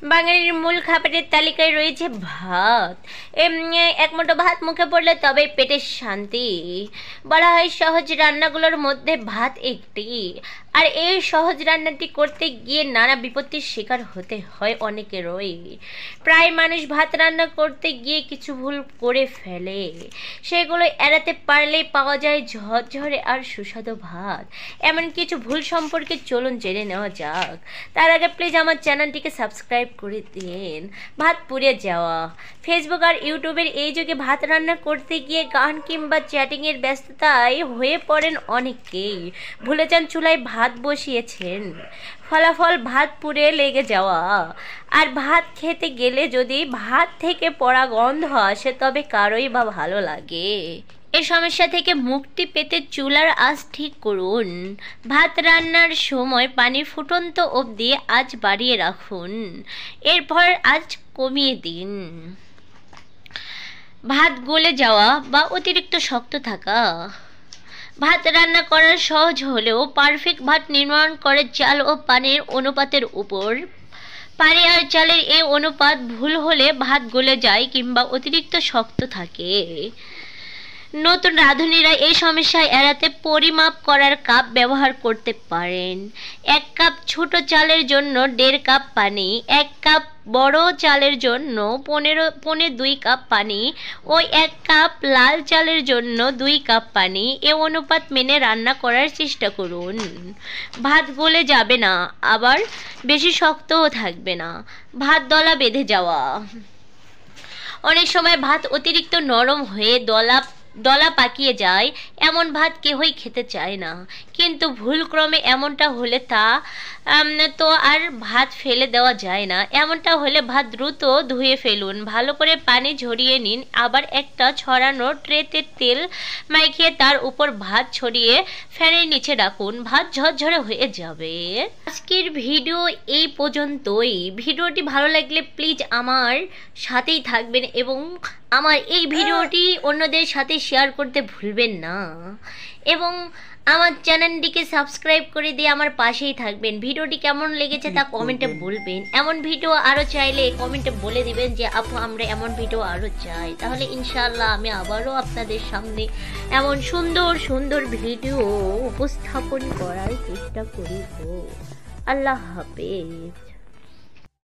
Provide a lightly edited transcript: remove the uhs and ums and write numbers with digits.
বাঙালির মূল খাবারের তালিকায় রয়েছে ভাত। এক মুঠো ভাত মুখে পড়লে তবেই পেটের শান্তি। বলা হয় সহজ রান্নাগুলোর মধ্যে ভাত একটি। আর এই সহজ রান্নাটি করতে গিয়ে নানা বিপত্তির শিকার হতে হয় অনেকেরই। প্রায় মানুষ ভাত রান্না করতে গিয়ে কিছু ভুল করে ফেলে, সেগুলো এড়াতে পারলেই পাওয়া যায় ঝরঝরে আর সুস্বাদু ভাত। এমন কিছু ভুল সম্পর্কে চলুন জেনে নেওয়া যাক। তার আগে প্লিজ আমার চ্যানেলটিকে সাবস্ক্রাইব করে দিন। ভাত পুড়ে যাওয়া। ফেসবুক আর ইউটিউবের এই যুগে ভাত রান্না করতে গিয়ে গান কিংবা চ্যাটিংয়ের ব্যস্ততায় হয়ে পড়েন অনেকেই। ভুলে যান চুলায় ভাত বসিয়েছেন, ফলাফল ভাত পুড়ে লেগে যাওয়া। আর ভাত খেতে গেলে যদি ভাত থেকে পড়া গন্ধ আসে তবে কারোই বা ভালো লাগে। এই সমস্যা থেকে মুক্তি পেতে চুলার আঁচ ঠিক করুন। ভাত রান্নার সময় পানি ফুটন্ত অবধি আঁচ বাড়িয়ে রাখুন, এরপর আঁচ কমিয়ে দিন। ভাত গলে যাওয়া বা অতিরিক্ত শক্ত থাকা। ভাত রান্না করা সহজ হলেও পারফেক্ট ভাত নির্মাণ করে চাল ও পানির অনুপাতের উপর। পানি আর চালের এই অনুপাত ভুল হলে ভাত গলে যায় কিংবা অতিরিক্ত শক্ত থাকে। নতুন রাঁধুনিরা এই সমস্যা এড়াতে পরিমাপ করার কাপ ব্যবহার করতে পারেন। 1 কাপ ছোট চালের জন্য 1.5 কাপ পানি, 1 কাপ বড় চালের জন্য 2 কাপ পানি ও 1 কাপ লাল চালের জন্য 2 কাপ পানি। এ অনুপাত মেনে রান্না করার চেষ্টা করুন। ভাত গলে যাবে না, আবার বেশি শক্তও থাকবে না। ভাত দলা বেঁধে যাওয়া। অনেক সময় ভাত অতিরিক্ত নরম হয়ে দলা পাকিয়ে যায়। এমন ভাত কেহই খেতে চায় না, কিন্তু ভুলক্রমে এমনটা হলে তো আর ভাত ফেলে দেওয়া যায় না। এমনটা হলে ভাত দ্রুত ধুয়ে ফেলুন, ভালো করে পানি ঝরিয়ে নিন। আবার একটা ছড়ানো ট্রেতে তেল মাখিয়ে তার উপর ভাত ছড়িয়ে ফ্যানের নিচে রাখুন, ভাত ঝরঝরে হয়ে যাবে। আজকের ভিডিও এই পর্যন্তই। ভিডিওটি ভালো লাগলে প্লিজ আমার সাথেই থাকবেন এবং আমার এই ভিডিওটি অন্যদের সাথে শেয়ার করতে ভুলবেন না, এবং আমার চ্যানেলটিকে সাবস্ক্রাইব করে দিয়ে আমার পাশেই থাকবেন। ভিডিওটি কেমন লেগেছে তা কমেন্টে বলবেন। এমন ভিডিও আরও চাইলে কমেন্টে বলে দিবেন যে আপু আমরা এমন ভিডিও আরও চাই, তাহলে ইনশাআল্লাহ আমি আবারও আপনাদের সামনে এমন সুন্দর সুন্দর ভিডিও উপস্থাপন করার চেষ্টা করিব। আল্লাহ হাফেজ।